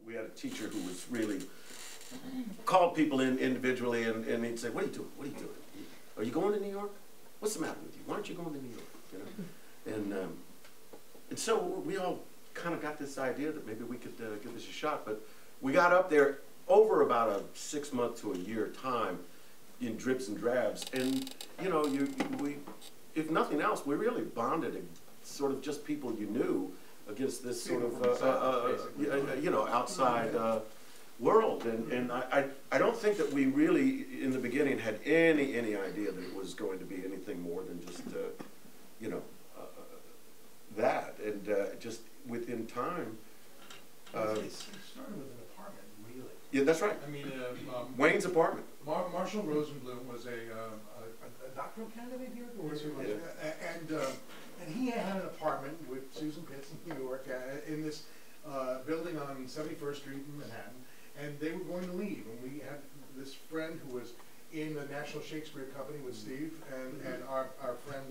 We had a teacher who was really called people in individually, and he'd say, "What are you doing? What are you doing? Are you going to New York? What's the matter with you? Why aren't you going to New York?" You know, and so we all kind of got this idea that maybe we could give this a shot. But we got up there over about a 6-month to a year time in dribs and drabs, and you know, we, if nothing else, we really bonded, sort of just people you knew, against this sort of you know, outside world, and I don't think that we really in the beginning had any idea that it was going to be anything more than just you know, that, and just within time. It started with an apartment, really. Yeah, that's right. I mean, Wayne's apartment. Marshall Rosenblum was a doctoral candidate here, or was he? Yeah. And he had an apartment with Susan Pitts in New York in this building on 71st Street in Manhattan, and they were going to leave. And we had this friend who was in the National Shakespeare Company with Steve, and our friend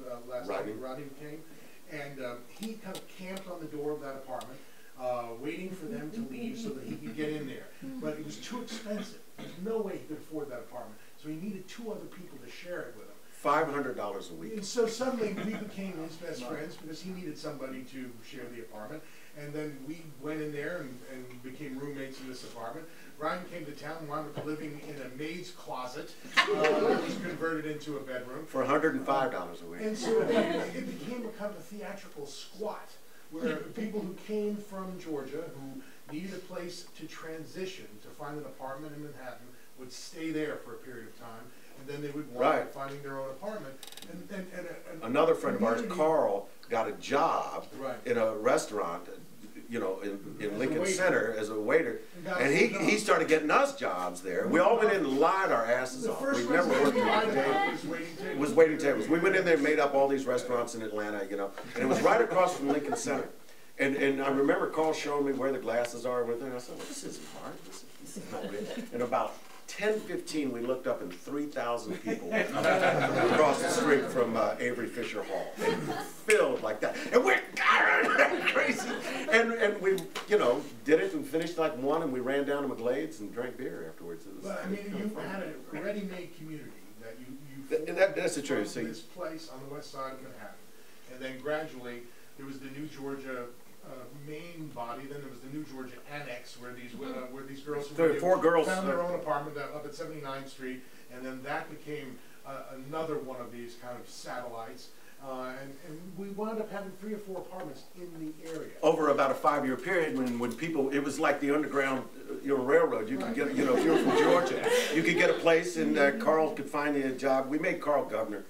Roddy came, and he kind of camped on the door of that apartment, waiting for them to leave so that he could get in there. But it was too expensive. There's no way he could afford that apartment. So he needed 2 other people to share it with him. $500 a week. And so suddenly we became his best friends because he needed somebody to share the apartment. And then we went in there and became roommates in this apartment. Ryan came to town and wound up living in a maid's closet, which was converted into a bedroom. For $105 a week. And so it became a kind of a theatrical squat, where people who came from Georgia, who needed a place to transition, to find an apartment in Manhattan, would stay there for a period of time, and then they would wind up finding their own apartment. And another friend of ours, Carl, got a job in a restaurant, you know, in Lincoln Center as a waiter, and he started getting us jobs there. We all went in and lied our asses off. We never worked it was waiting tables. We went in there and made up all these restaurants in Atlanta, you know, and it was right across from Lincoln Center. And I remember Carl showing me where the glasses are and everything. I said, well, this isn't hard. This is not real. And about 10:15, we looked up and 3,000 people across the street from Avery Fisher Hall. And filled like that. And we're crazy. And we, you know, did it and finished like 1, and we ran down to McGlade's and drank beer afterwards. But I mean, you had a ready-made community that you that's the truth. So this place on the west side of Manhattan. And then gradually, there was the New Georgia main body, then there was the New Georgia Annex, where these girls found their own apartment up at 79th Street, and then that became another one of these kind of satellites, and we wound up having 3 or 4 apartments in the area. Over about a 5-year period, when people, it was like the underground, you know, railroad. You could get, you know, if you were from Georgia, you could get a place, and Carl could find you a job. We made Carl governor.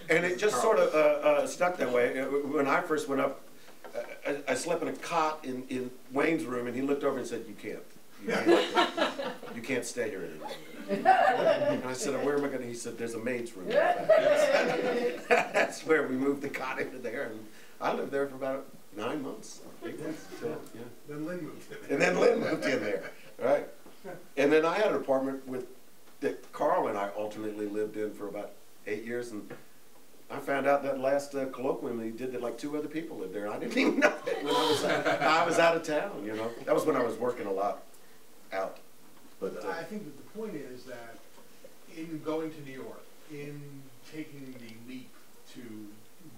And it just sort of stuck that way. When I first went up, I slept in a cot in Wayne's room, and he looked over and said, you can't stay here anymore. And I said, where am I going to? He said, there's a maid's room. That's where we moved the cot into there, and I lived there for about 9 months, 8 months. So, yeah. Then Lynn moved in there. And then Lynn moved in there, right? And then I had an apartment that Carl and I alternately lived in for about 8 years, and I found out that last colloquium he did that like 2 other people lived there. I didn't even know it when I was out of town, you know. That was when I was working a lot out. But I think that the point is that in going to New York, in taking the leap to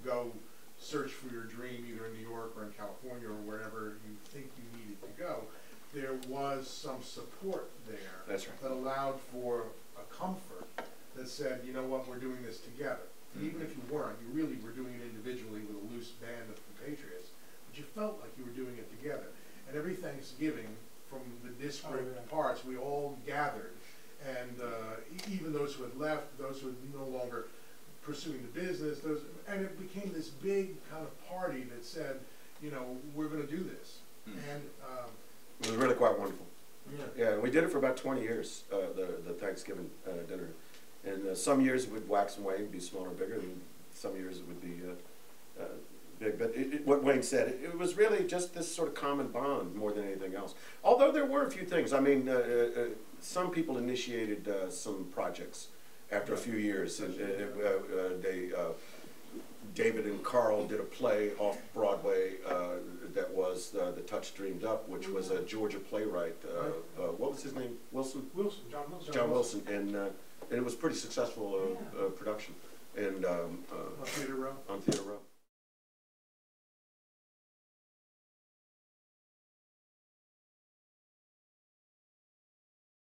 go search for your dream either in New York or in California or wherever you think you needed to go, there was some support there. That's right. That allowed for a comfort that said, you know what, we're doing this together. Even if you weren't, you really were doing it individually with a loose band of compatriots, but you felt like you were doing it together. And every Thanksgiving, from the disparate parts, we all gathered, and even those who had left, those who were no longer pursuing the business, and it became this big kind of party that said, you know, we're going to do this. And it was really quite wonderful. Yeah, we did it for about 20 years, the Thanksgiving dinner. And some years it would wax and wane, be smaller, bigger, and some years it would be big. But what Wayne said, it was really just this sort of common bond more than anything else. Although there were a few things. I mean, some people initiated some projects after a few years. And, David and Carl did a play off Broadway that was was The Touch Dreamed Up, which was a Georgia playwright. What was his name? Wilson? John Wilson. John Wilson. And it was pretty successful production. And on Theater Row. On Theater Row.